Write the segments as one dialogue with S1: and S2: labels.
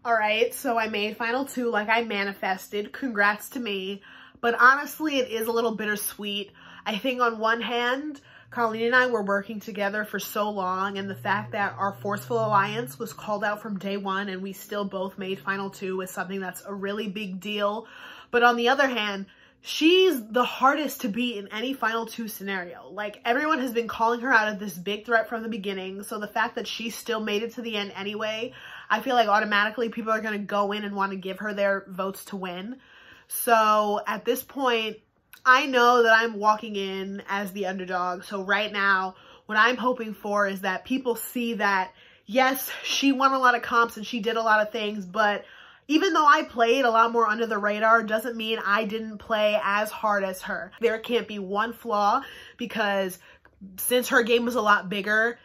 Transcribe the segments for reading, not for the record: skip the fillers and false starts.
S1: All right, so I made Final 2 like I manifested. Congrats to me. But honestly, it is a little bittersweet. I think on one hand, Colleen and I were working together for so long, and the fact that our Forceful Alliance was called out from day one and we still both made Final 2 is something that's a really big deal. But on the other hand, she's the hardest to beat in any Final 2 scenario. Like, everyone has been calling her out of this big threat from the beginning, so the fact that she still made it to the end anyway, I feel like automatically people are going to go in and want to give her their votes to win. So at this point, I know that I'm walking in as the underdog. So right now, what I'm hoping for is that people see that, yes, she won a lot of comps and she did a lot of things, but even though I played a lot more under the radar, doesn't mean I didn't play as hard as her. There can't be one flaw, because since her game was a lot bigger,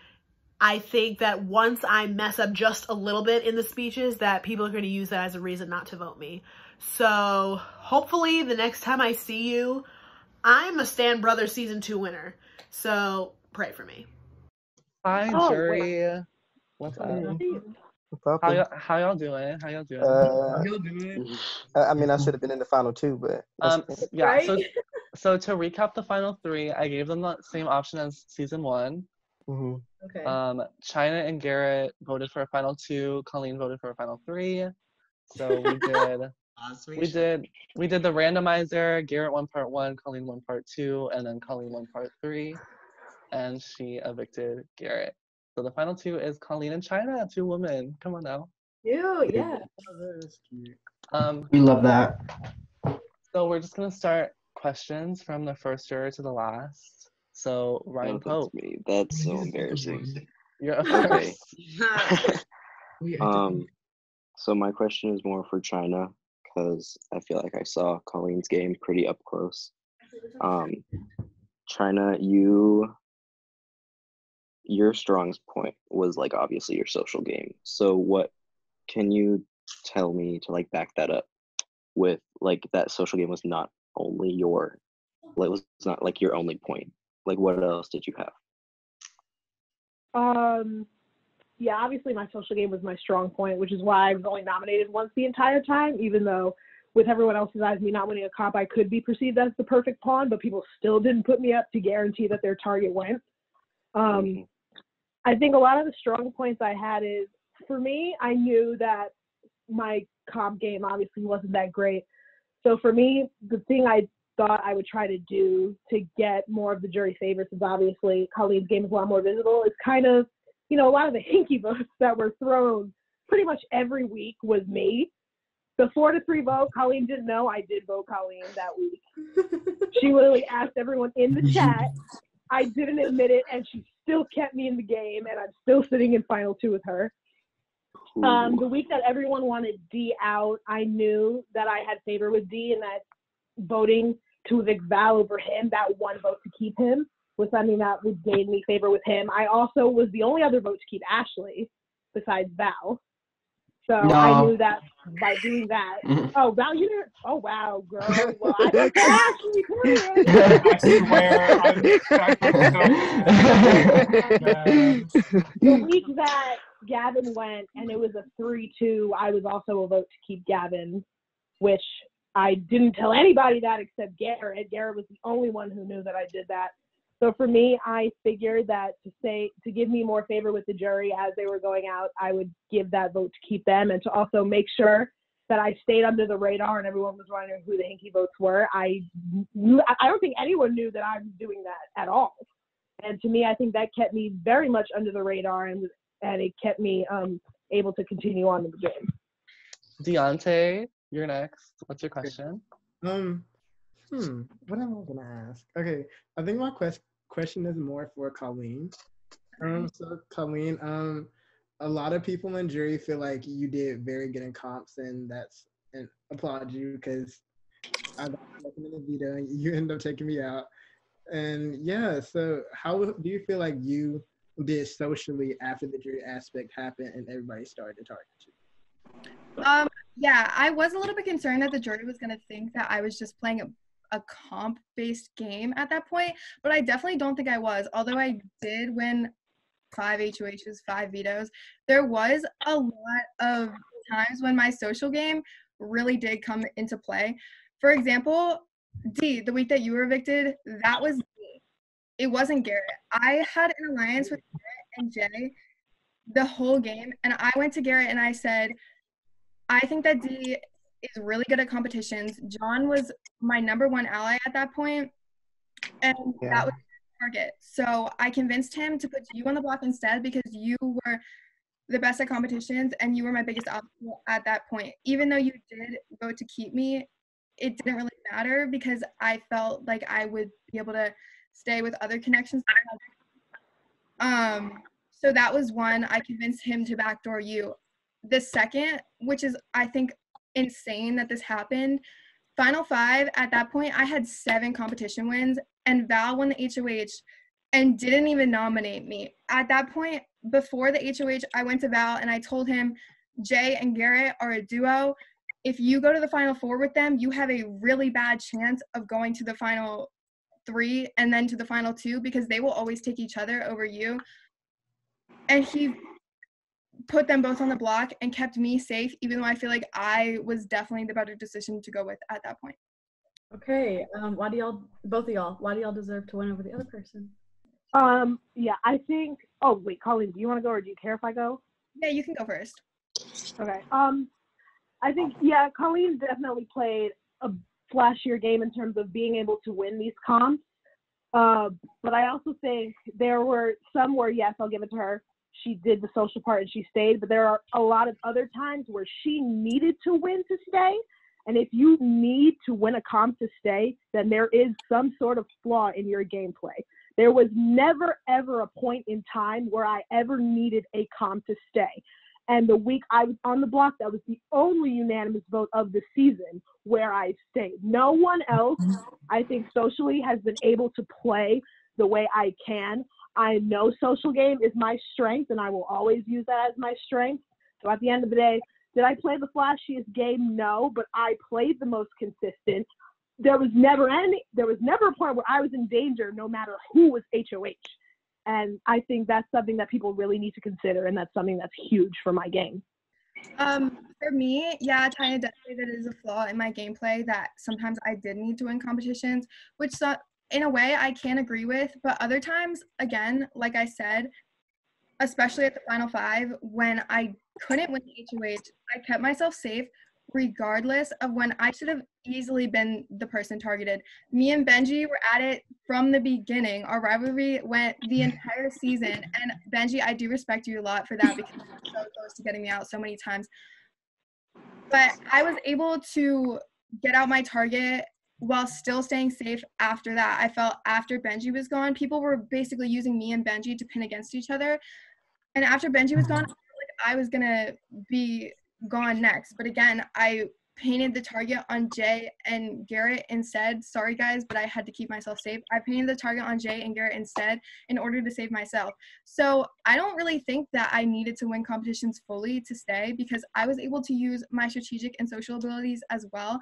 S1: I think that once I mess up just a little bit in the speeches, that people are going to use that as a reason not to vote me. So hopefully the next time I see you, I'm a Stan Brothers Season 2 winner. So pray for me.
S2: Hi, jury. What's up? How y'all doing? How y'all doing?
S3: I mean, I should have been in the Final 2, but
S2: yeah.
S4: Right?
S2: So to recap the final 3, I gave them the same option as Season 1.
S3: Mm-hmm.
S4: Okay.
S2: China and Garrett voted for a Final 2. Colleen voted for a Final 3. So we did. We did the randomizer. Garrett won part 1, Colleen won part 2, and then Colleen won part 3, and she evicted Garrett. So the Final 2 is Colleen and China, 2 women. Come on now.
S4: Ew, yeah.
S5: We love that.
S2: So we're just gonna start questions from the first juror to the last. So Ryan Pope.
S6: That's me. That's so embarrassing.
S2: You're
S6: Okay. So my question is more for China, because I feel like I saw Colleen's game pretty up close. China, your strongest point was like obviously your social game. So what can you tell me to like back that up with like that social game was not only your, like was not like your only point. Like what else did you have?
S4: Yeah, obviously my social game was my strong point, which is why I was only nominated once the entire time, even though with everyone else's eyes, me not winning a comp, I could be perceived as the perfect pawn, but people still didn't put me up to guarantee that their target went. I think a lot of the strong points I had is, for me, I knew that my comp game obviously wasn't that great. So for me, the thing I thought I would try to do to get more of the jury favorites is obviously Colleen's game is a lot more visible. It's kind of, you know, a lot of the hinky votes that were thrown pretty much every week was me. The 4-3 vote, Colleen didn't know I did vote Colleen that week. She literally asked everyone in the chat. I didn't admit it, and she still kept me in the game, and I'm still sitting in Final 2 with her. The week that everyone wanted D out, I knew that I had favor with D, and that voting to evict Val over him, that one vote to keep him, was something that would gain me favor with him. I also was the only other vote to keep Ashley besides Val. So
S5: No.
S4: I knew that by doing that. Oh, Val, you didn't? Oh, wow, girl. Well, I voted for Ashley. The week that Gavin went and it was a 3-2, I was also a vote to keep Gavin, which I didn't tell anybody that except Garrett. Garrett was the only one who knew that I did that. So for me, I figured that to give me more favor with the jury as they were going out, I would give that vote to keep them, and to also make sure that I stayed under the radar and everyone was wondering who the hinky votes were. I don't think anyone knew that I was doing that at all. And to me, I think that kept me very much under the radar, and it kept me able to continue on in the game.
S2: Deontay, you're next. What's your question?
S7: What am I gonna ask? Okay, I think my question is more for Colleen. So Colleen, a lot of people in jury feel like you did very good in comps, and applaud you because I got looking in the video and you ended up taking me out. And yeah, so how do you feel like you did socially after the jury aspect happened and everybody started to target you?
S8: Yeah, I was a little bit concerned that the jury was going to think that I was just playing a comp-based game at that point, but I definitely don't think I was. Although I did win 5 HOHs, 5 vetoes, there was a lot of times when my social game really did come into play. For example, D, the week that you were evicted, that was me. It wasn't Garrett. I had an alliance with Garrett and Jay the whole game, and I went to Garrett and I said, I think that D is really good at competitions. John was my #1 ally at that point, and that was the target. So I convinced him to put you on the block instead because you were the best at competitions and you were my biggest obstacle at that point. Even though you did vote to keep me, it didn't really matter because I felt like I would be able to stay with other connections. So that was one. I convinced him to backdoor you. The second, which is I think insane that this happened, Final 5, at that point I had 7 competition wins and Val won the HOH and didn't even nominate me. At that point, before the HOH, I went to Val and I told him, Jay and Garrett are a duo. If you go to the Final 4 with them, you have a really bad chance of going to the Final 3 and then to the Final 2 because they will always take each other over you. And he put them both on the block and kept me safe, even though I feel like I was definitely the better decision to go with at that point.
S9: Okay, why do y'all deserve to win over the other person?
S4: Yeah, I think, oh wait, Colleen, do you want to go or do you care if I go?
S8: Yeah, you can go first.
S4: Okay. I think, yeah, Colleen definitely played a flashier game in terms of being able to win these comps. But I also think there were some where, yes, I'll give it to her. She did the social part and she stayed, but there are a lot of other times where she needed to win to stay. And if you need to win a comp to stay, then there is some sort of flaw in your gameplay. There was never, ever a point in time where I ever needed a comp to stay. And the week I was on the block, that was the only unanimous vote of the season where I stayed. No one else, I think, socially has been able to play the way I can. I know social game is my strength, and I will always use that as my strength. So at the end of the day, did I play the flashiest game? No, but I played the most consistent. There was never a point where I was in danger no matter who was HOH. And I think that's something that people really need to consider, and that's something that's huge for my game.
S8: For me, yeah, China definitely that is a flaw in my gameplay that sometimes I did need to win competitions, which in a way I can agree with, but other times, again, like I said, especially at the Final 5, when I couldn't win the HOH, I kept myself safe regardless of when I should have easily been the person targeted. Me and Benji were at it from the beginning. Our rivalry went the entire season, and Benji, I do respect you a lot for that because you were so close to getting me out so many times. But I was able to get out my target while still staying safe after that. I felt after Benji was gone, people were basically using me and Benji to pin against each other. And after Benji was gone, I felt like I was going to be gone next. But again, I painted the target on Jay and Garrett instead. Sorry guys, but I had to keep myself safe. I painted the target on Jay and Garrett instead in order to save myself. So I don't really think that I needed to win competitions fully to stay because I was able to use my strategic and social abilities as well.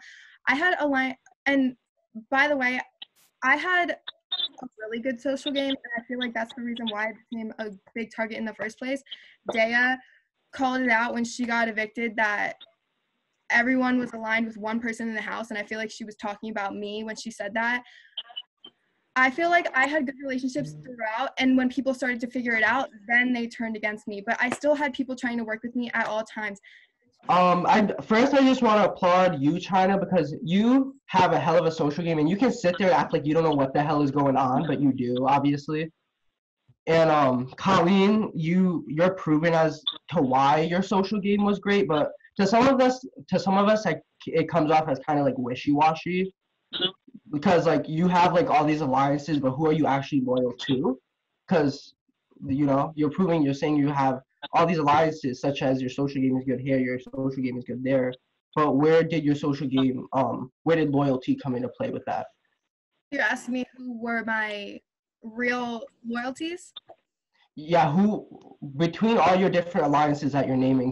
S8: I had a line, and by the way, I had a really good social game, and I feel like that's the reason why I became a big target in the first place. Daya called it out when she got evicted that everyone was aligned with one person in the house, and I feel like she was talking about me when she said that. I feel like I had good relationships throughout, and when people started to figure it out, then they turned against me, but I still had people trying to work with me at all times.
S5: I just want to applaud you, China, because you have a hell of a social game, and you can sit there and act like you don't know what the hell is going on, but you do, obviously. And Colleen, you're proven as to why your social game was great, but to some of us, like it comes off as kind of like wishy-washy, because like you have like all these alliances, but who are you actually loyal to? Because you're saying you have all these alliances, such as your social game is good here, your social game is good there, but where did your social game, where did loyalty come into play with that?
S8: You asked me who were my real loyalties?
S5: Yeah, who between all your different alliances that you're naming,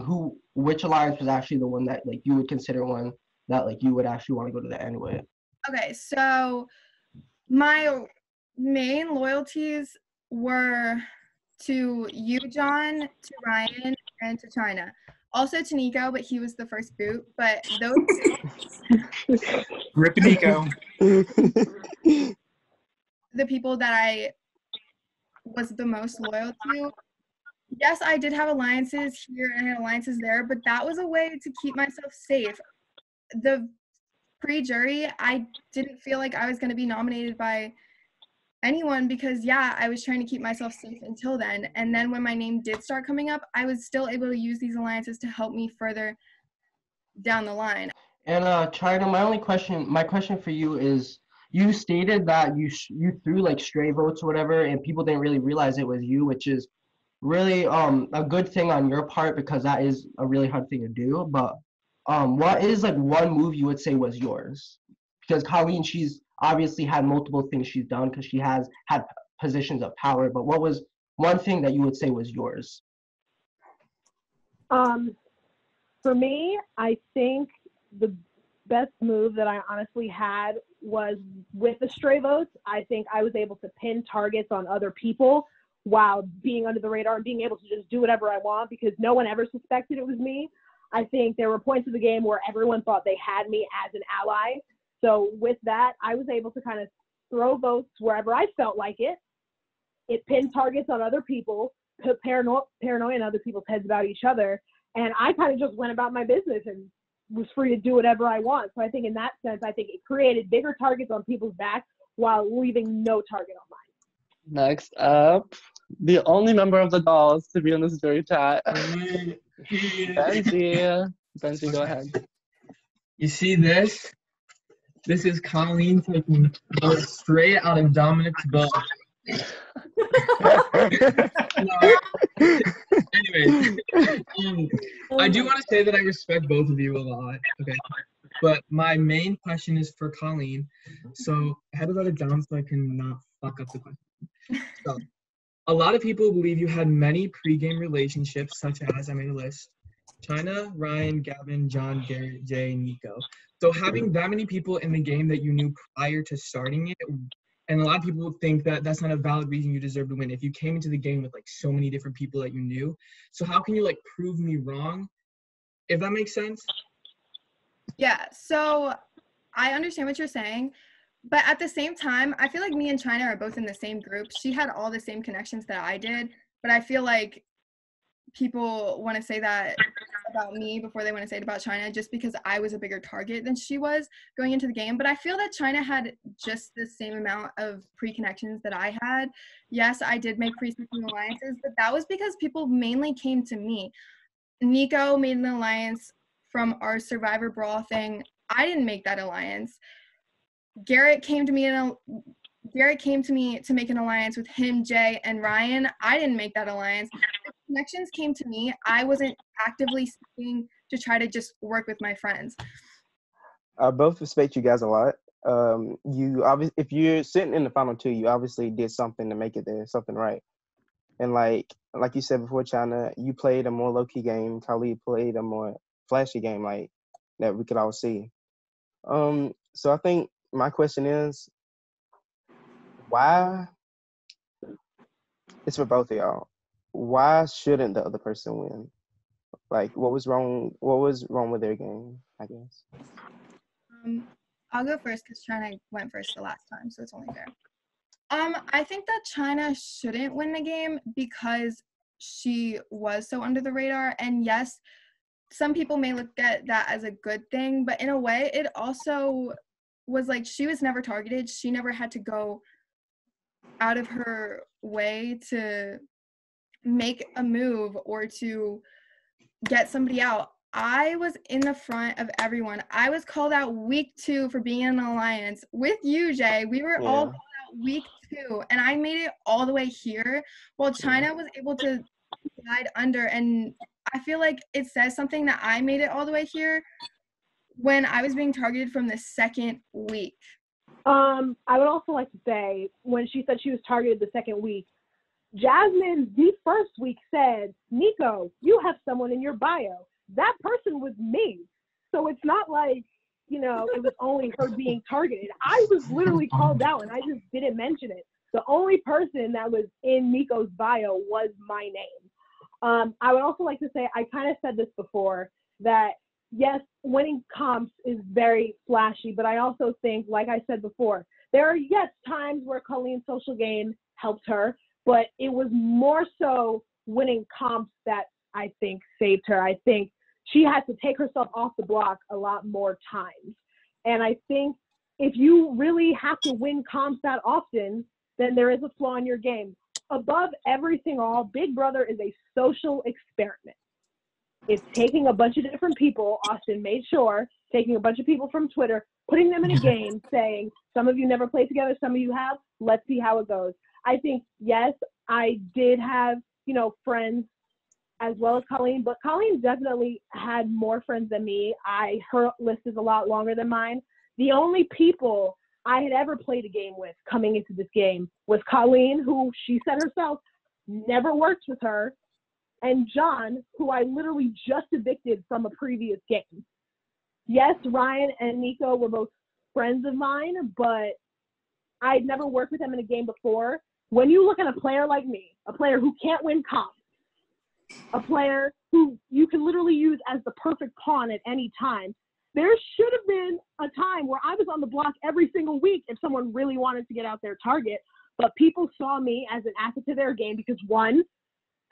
S5: which alliance was actually the one that like you would consider one that like you would actually want to go to the end with?
S8: Okay, so my main loyalties were to you, John, to Ryan, and to China. Also to Nico, but he was the first boot. But those
S10: Rip Nico.
S8: the people that I was the most loyal to. Yes, I did have alliances here and I had alliances there, but that was a way to keep myself safe. The pre-jury, I didn't feel like I was going to be nominated by anyone because, yeah, I was trying to keep myself safe until then. And then when my name did start coming up, I was still able to use these alliances to help me further down the line.
S5: And China, my question for you is, you stated that you threw like stray votes or whatever, and people didn't really realize it was you, which is really a good thing on your part because that is a really hard thing to do. But what is like one move you would say was yours? Because Colleen, she's obviously had multiple things she's done because she has had positions of power. But what was one thing that you would say was yours?
S4: For me, I think the best move that I honestly had was with the stray votes. I think I was able to pin targets on other people while being under the radar and being able to just do whatever I want because no one ever suspected it was me. I think there were points of the game where everyone thought they had me as an ally. So with that, I was able to kind of throw votes wherever I felt like it. It pinned targets on other people, put paranoia in other people's heads about each other. And I kind of just went about my business and was free to do whatever I want. So I think in that sense, I think it created bigger targets on people's backs while leaving no target on mine.
S2: Next up, the only member of the dolls to be in this jury chat. Benji. Benji, go ahead.
S10: You see this? This is Colleen taking votes straight out of Dominic's book. Anyway, I do want to say that I respect both of you a lot. Okay, but my main question is for Colleen. So I had to write it down so I can not fuck up the question. So, a lot of people believe you had many pre-game relationships, such as, I made a list, China, Ryan, Gavin, John, Garrett, Jay, Nico. So having that many people in the game that you knew prior to starting it, and a lot of people think that that's not a valid reason you deserve to win if you came into the game with like so many different people that you knew. So how can you like prove me wrong, if that makes sense?
S8: Yeah, so I understand what you're saying, but at the same time, I feel like me and China are both in the same group. She had all the same connections that I did, but I feel like people want to say that about me before they want to say it about China just because I was a bigger target than she was going into the game. But I feel that China had just the same amount of pre-connections that I had. Yes, I did make pre-season alliances, but that was because people mainly came to me. Nico made an alliance from our Survivor Brawl thing. I didn't make that alliance. Garrett came to me to make an alliance with him, Jay, and Ryan. I didn't make that alliance. The connections came to me. I wasn't actively seeking to try to just work with my friends.
S3: I both respect you guys a lot. If you're sitting in the final two, you obviously did something to make it there, something right. And like you said before, China, you played a more low-key game. Khalid played a more flashy game, like that we could all see. So I think my question is, why? It's for both of y'all. Why shouldn't the other person win? Like, what was wrong? What was wrong with their game? I guess.
S8: I'll go first because China went first the last time, so it's only fair. I think that China shouldn't win the game because she was so under the radar. And yes, some people may look at that as a good thing, but in a way, it also was like she was never targeted. She never had to go out of her way to make a move or to get somebody out. I was in the front of everyone. I was called out week 2 for being in an alliance with you, Jay. We were all called out week 2, and I made it all the way here while China was able to slide under. And I feel like it says something that I made it all the way here when I was being targeted from the second week.
S4: I would also like to say, when she said she was targeted the second week, Jasmine, the first week, said, Nico, you have someone in your bio. That person was me. So it's not like, it was only her being targeted. I was literally called out and I just didn't mention it. The only person that was in Nico's bio was my name. I would also like to say, I kind of said this before, that yes, winning comps is very flashy, but I also think, like I said before, there are, yes, times where Colleen's social game helped her, but it was more so winning comps that I think saved her. I think she had to take herself off the block a lot more times. And I think if you really have to win comps that often, then there is a flaw in your game. Above everything all, Big Brother is a social experiment. It's taking a bunch of different people, Austin made sure, taking a bunch of people from Twitter, putting them in a game, saying, some of you never played together, some of you have, let's see how it goes. I think, yes, I did have, friends as well as Colleen, but Colleen definitely had more friends than me. Her list is a lot longer than mine. The only people I had ever played a game with coming into this game was Colleen, who she said herself never worked with her, and John, who I literally just evicted from a previous game. Yes, Ryan and Nico were both friends of mine, but I'd never worked with them in a game before. When you look at a player like me, a player who can't win comps, a player who you can literally use as the perfect pawn at any time, there should have been a time where I was on the block every single week if someone really wanted to get out their target. But people saw me as an asset to their game because, one,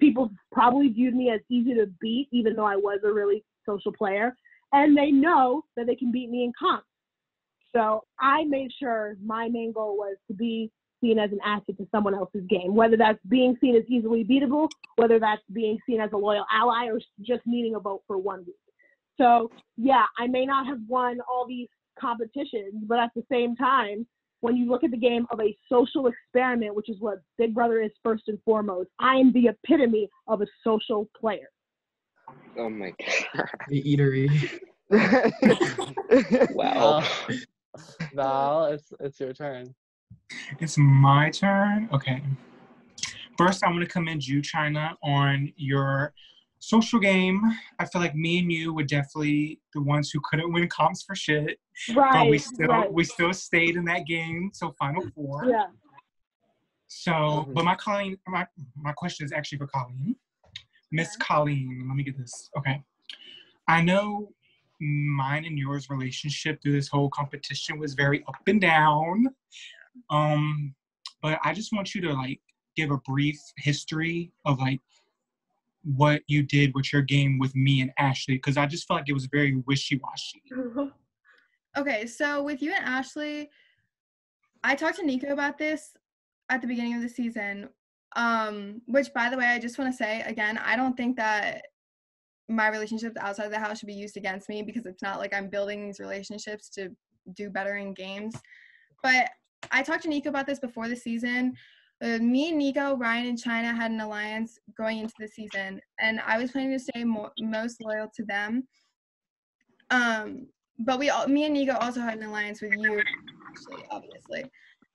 S4: people probably viewed me as easy to beat, even though I was a really social player. And they know that they can beat me in comps. So I made sure my main goal was to be seen as an asset to someone else's game, whether that's being seen as easily beatable, whether that's being seen as a loyal ally, or just needing a vote for 1 week. So, yeah, I may not have won all these competitions, but at the same time, when you look at the game of a social experiment, which is what Big Brother is first and foremost, I am the epitome of a social player.
S6: Oh my god.
S10: The eatery.
S6: Wow.
S2: Val, it's your turn.
S11: It's my turn? Okay. First, I want to commend you, China, on your social game. I feel like me and you were definitely the ones who couldn't win comps for shit.
S4: Right.
S11: But we still stayed in that game till Final Four.
S4: Yeah.
S11: So, but my question is actually for Colleen. Miss Colleen, let me get this. Okay. I know mine and yours relationship through this whole competition was very up and down. But I just want you to give a brief history of what you did with your game with me and Ashley, because I just felt like it was very wishy-washy.
S8: Okay, so with you and Ashley, I talked to Nico about this at the beginning of the season, which, by the way, I just want to say, again, I don't think that my relationships outside of the house should be used against me, because it's not like I'm building these relationships to do better in games. But I talked to Nico about this before the season. Me and Nico, Ryan, and China had an alliance going into the season, and I was planning to stay most loyal to them. But me and Nico also had an alliance with you, actually, obviously.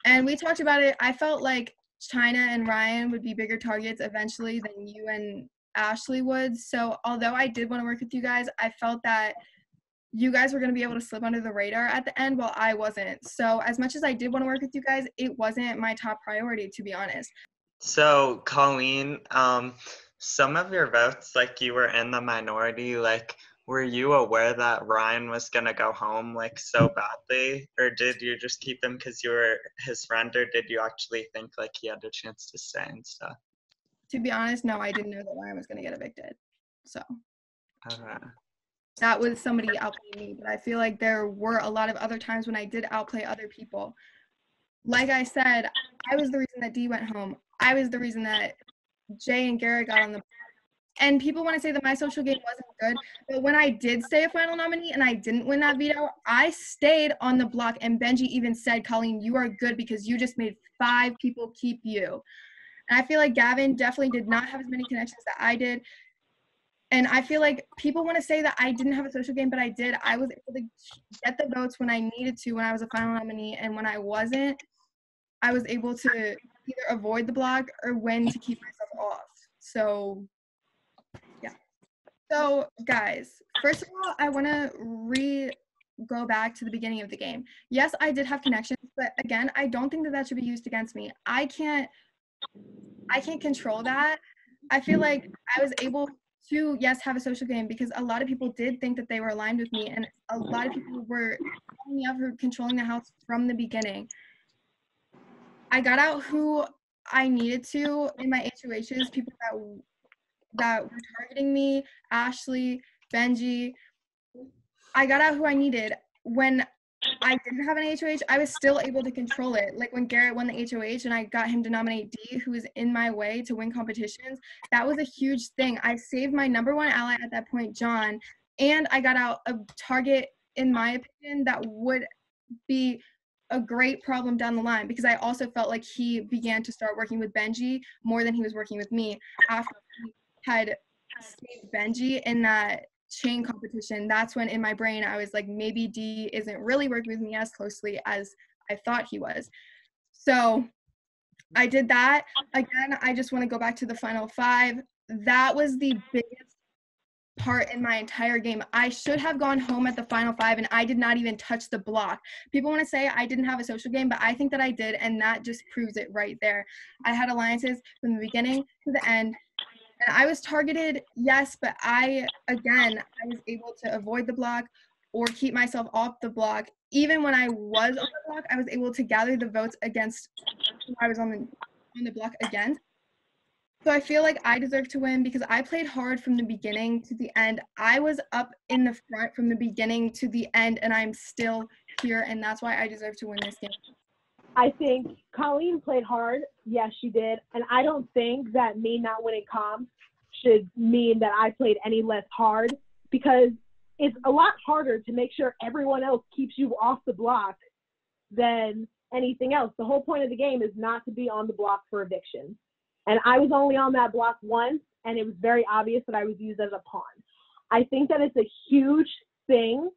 S8: And we talked about it. I felt like China and Ryan would be bigger targets eventually than you and Ashley would. So although I did want to work with you guys, I felt that you guys were going to be able to slip under the radar at the end while I wasn't. So as much as I did want to work with you guys, it wasn't my top priority, to be honest.
S12: So Colleen, some of your votes, you were in the minority, were you aware that Ryan was going to go home so badly, or did you just keep him because you were his friend, or did you actually think he had a chance to stay and stuff?
S8: To be honest, no, I didn't know that Ryan was going to get evicted. So
S12: Okay.
S8: That was somebody outplaying me, but I feel like there were a lot of other times when I did outplay other people. Like I said, I was the reason that Dee went home. I was the reason that Jay and Garrett got on the. And people want to say that my social game wasn't good, but when I did stay a final nominee and I didn't win that veto, I stayed on the block, and Benji even said, Colleen, you are good because you just made 5 people keep you. And I feel like Gavin definitely did not have as many connections that I did. And I feel like people want to say that I didn't have a social game, but I did. I was able to get the votes when I needed to when I was a final nominee, and when I wasn't, I was able to either avoid the block or win to keep myself off. So, yeah. So, guys, first of all, I want to go back to the beginning of the game. Yes, I did have connections, but again, I don't think that should be used against me. I can't control that. I feel like I was able to, yes, have a social game because a lot of people did think that they were aligned with me, and a lot of people were calling me out for controlling the house from the beginning. I got out who I needed to in my HOHs, people that were targeting me, Ashley, Benji. I got out who I needed. When I didn't have an HOH, I was still able to control it. Like when Garrett won the HOH and I got him to nominate D, who was in my way to win competitions, that was a huge thing. I saved my number one ally at that point, John, and I got out a target, in my opinion, that would be a great problem down the line, because I also felt like he began to start working with Benji more than he was working with me. After he had saved Benji in that chain competition, that's when in my brain I was like, maybe D isn't really working with me as closely as I thought he was. So I did that. Again, I just want to go back to the final 5. That was the biggest part in my entire game. I should have gone home at the final 5 and I did not even touch the block. People want to say I didn't have a social game, but I think that I did, and that just proves it right there. I had alliances from the beginning to the end. And I was targeted, yes, but I was able to avoid the block or keep myself off the block. Even when I was on the block, I was able to gather the votes against who I was on the block against. So I feel like I deserve to win because I played hard from the beginning to the end. I was up in the front from the beginning to the end, and I'm still here, and that's why I deserve to win this game.
S4: I think Colleen played hard. Yes, she did. And I don't think that me not winning comms should mean that I played any less hard, because it's a lot harder to make sure everyone else keeps you off the block than anything else. The whole point of the game is not to be on the block for eviction. And I was only on that block once, and it was very obvious that I was used as a pawn. I think that it's a huge thing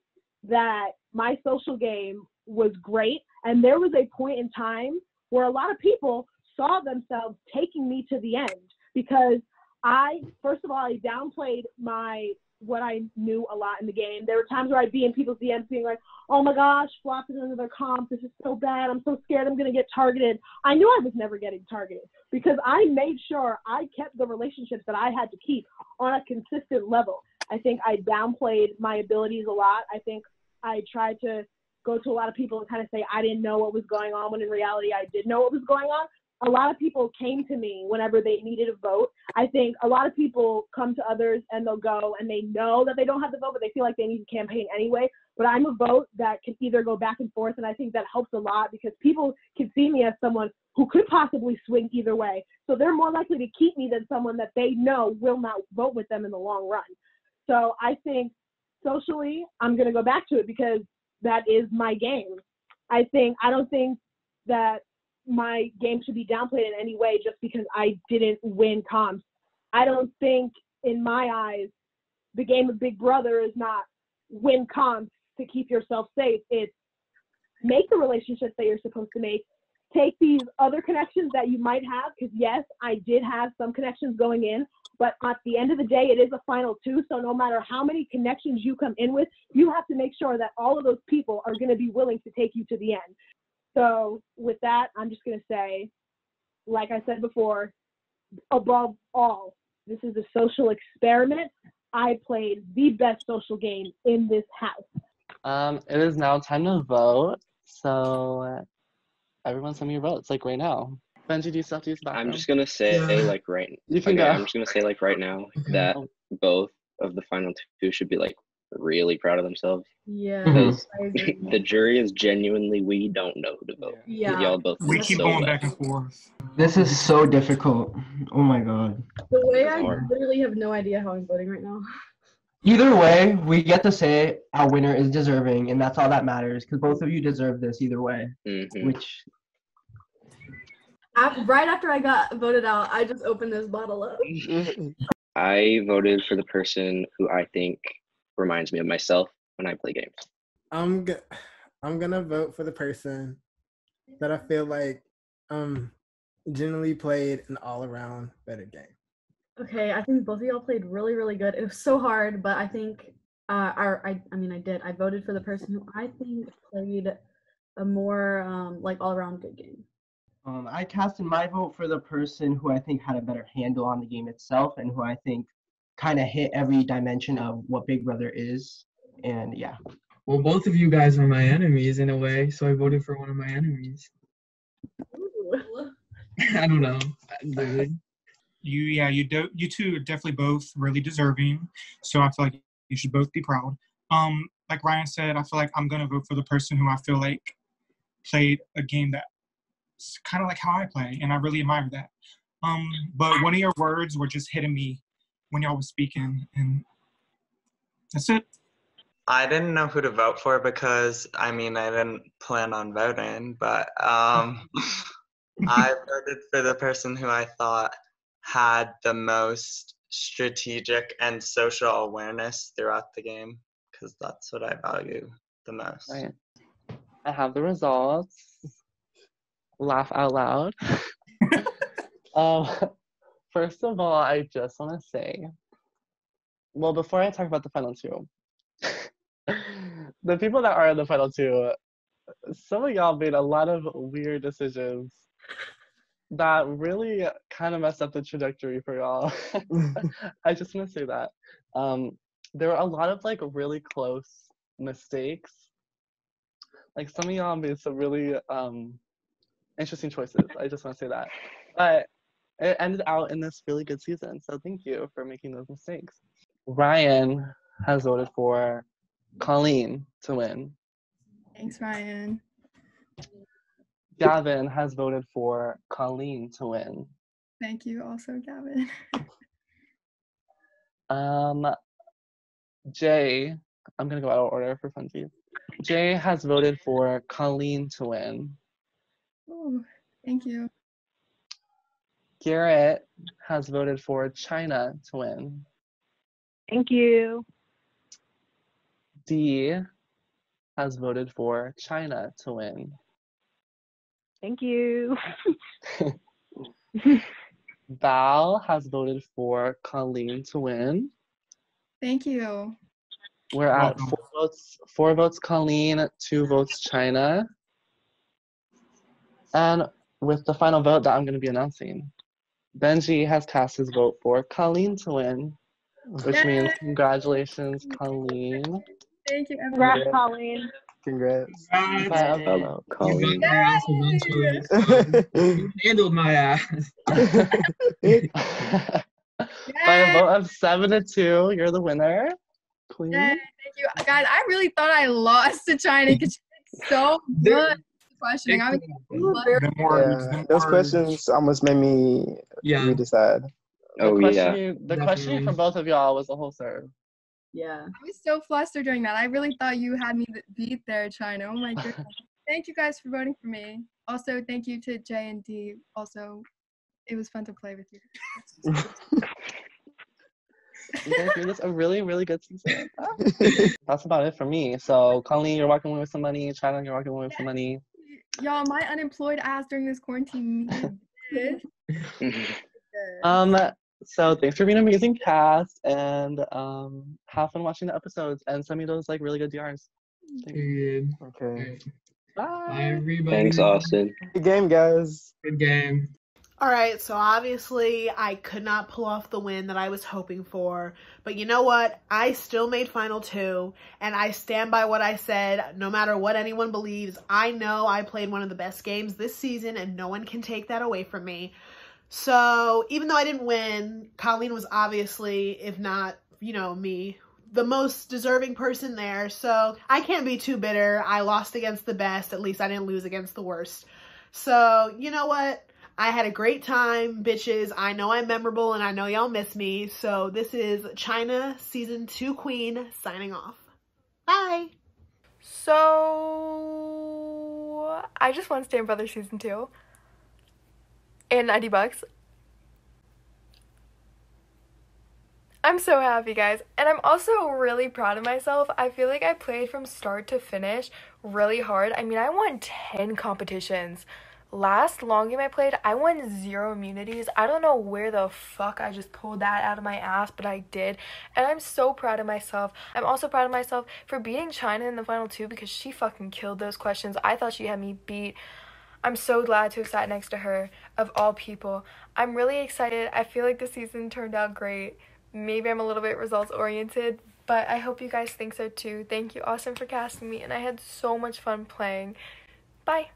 S4: that my social game was great. And there was a point in time where a lot of people saw themselves taking me to the end, because first of all, I downplayed what I knew a lot in the game. There were times where I'd be in people's DMs being like, oh my gosh, Flop is into their comp. This is so bad. I'm so scared I'm going to get targeted. I knew I was never getting targeted because I made sure I kept the relationships that I had to keep on a consistent level. I think I downplayed my abilities a lot. I think I tried to go to a lot of people and kind of say I didn't know what was going on, when in reality I did know what was going on. A lot of people came to me whenever they needed a vote. I think a lot of people come to others and they'll go and they know that they don't have the vote, but they feel like they need to campaign anyway. But I'm a vote that can either go back and forth, and I think that helps a lot because people can see me as someone who could possibly swing either way. So they're more likely to keep me than someone that they know will not vote with them in the long run. So I think socially, I'm going to go back to it because that is my game. I don't think that my game should be downplayed in any way just because I didn't win comms. I don't think, in my eyes, the game of Big Brother is not win comms to keep yourself safe. It's make the relationships that you're supposed to make. Take these other connections that you might have, because yes, I did have some connections going in, but at the end of the day, it is a final 2. So no matter how many connections you come in with, you have to make sure that all of those people are going to be willing to take you to the end. So with that, I'm just going to say, like I said before, above all, this is a social experiment. I played the best social game in this house.
S2: It is now time to vote. So everyone send me your votes, like right now. Benji, do you still have to use the bathroom?
S6: I'm just gonna say
S2: You can go.
S6: I'm just gonna say like right now that both of the final 2 should be like really proud of themselves.
S9: Yeah.
S6: Because the jury is genuinely, we don't know who to vote.
S9: Yeah.
S6: Y'all both
S11: We keep
S6: so
S11: going
S6: well.
S11: back and forth.
S5: This is so difficult. Oh my god.
S9: The way I literally have no idea how I'm voting right now.
S5: Either way, we get to say our winner is deserving, and that's all that matters, because both of you deserve this either way.
S6: Mm-hmm.
S5: Which
S9: Right after I got voted out, I just opened this bottle up.
S6: I voted for the person who I think reminds me of myself when I play games.
S7: I'm gonna vote for the person that I feel like generally played an all-around better game.
S9: Okay, I think both of y'all played really, really good. It was so hard, but I think I voted for the person who I think played a more like all-around good game.
S5: I casted my vote for the person who I think had a better handle on the game itself and who I think kind of hit every dimension of what Big Brother is. And yeah.
S10: Well, both of you guys are my enemies in a way, so I voted for one of my enemies. I don't know.
S11: You two are definitely both really deserving. So I feel like you should both be proud. Like Ryan said, I feel like I'm gonna vote for the person who I feel like played a game that's kind of like how I play, and I really admire that. But one of your words were just hitting me when y'all was speaking, and that's it.
S12: I didn't know who to vote for because, I mean, I didn't plan on voting, but I voted for the person who I thought had the most strategic and social awareness throughout the game, because that's what I value the most.
S2: Right. I have the results. Laugh out loud. First of all, I just want to say, well, before I talk about the final two, the people that are in the final two, some of y'all made a lot of weird decisions that really kind of messed up the trajectory for y'all. I just want to say that. There were a lot of like really close mistakes. Like some of y'all made some really interesting choices. I just want to say that. But it ended out in this really good season. So thank you for making those mistakes. Ryan has voted for Colleen to win.
S8: Thanks, Ryan.
S2: Gavin has voted for Colleen to win.
S8: Thank you also, Gavin.
S2: Jay, I'm gonna go out of order for funsies. Jay has voted for Colleen to win.
S8: Oh, thank you.
S2: Garrett has voted for China to win.
S4: Thank you.
S2: Dee has voted for China to win.
S4: Thank you.
S2: Val has voted for Colleen to win.
S8: Thank you.
S2: We're at 4 votes Colleen, 2 votes China. And with the final vote that I'm going to be announcing, Benji has cast his vote for Colleen to win, which means congratulations, Colleen.
S8: Thank you, everyone.
S4: Congrats, Colleen.
S3: Congrats.
S6: Fellow Colleen.
S10: You handled my ass.
S2: By a vote of 7-2, you're the winner. Queen.
S8: Yay, thank you. Guys, I really thought I lost to China because she did so good questioning. I was
S3: those questions almost made me redecide.
S2: The questioning for both of y'all was a whole serve.
S9: Yeah.
S8: I was so flustered during that. I really thought you had me beat there, China. Oh my goodness. Thank you guys for voting for me. Also, thank you to J and D. Also, it was fun to play with you.
S2: You guys made this a really, really good season. That's about it for me. So, Colleen, you're walking away with some money. China, you're walking away with some money.
S8: Y'all, my unemployed ass during this quarantine needed this.
S2: So thanks for being an amazing cast, and have fun watching the episodes, and send me those like really good DRs.
S3: Okay.
S10: Bye, everybody.
S6: Thanks, Austin.
S3: Good game, guys.
S10: Good game.
S1: All right, so obviously I could not pull off the win that I was hoping for, but you know what? I still made Final 2, and I stand by what I said. No matter what anyone believes, I know I played one of the best games this season, and no one can take that away from me. So even though I didn't win, Colleen was obviously, if not, me, the most deserving person there. So I can't be too bitter. I lost against the best. At least I didn't lose against the worst. So you know what? I had a great time, bitches. I know I'm memorable and I know y'all miss me. So this is China Season 2 Queen signing off. Bye.
S13: So I just won Stand Brothers Season 2. And $90. I'm so happy, guys. And I'm also really proud of myself. I feel like I played from start to finish really hard. I mean, I won 10 competitions. Last long game I played, I won 0 immunities. I don't know where the fuck I just pulled that out of my ass, but I did. And I'm so proud of myself. I'm also proud of myself for beating China in the final 2 because she fucking killed those questions. I thought she had me beat. I'm so glad to have sat next to her, of all people. I'm really excited. I feel like the season turned out great. Maybe I'm a little bit results oriented, but I hope you guys think so too. Thank you, Austin, for casting me, and I had so much fun playing. Bye.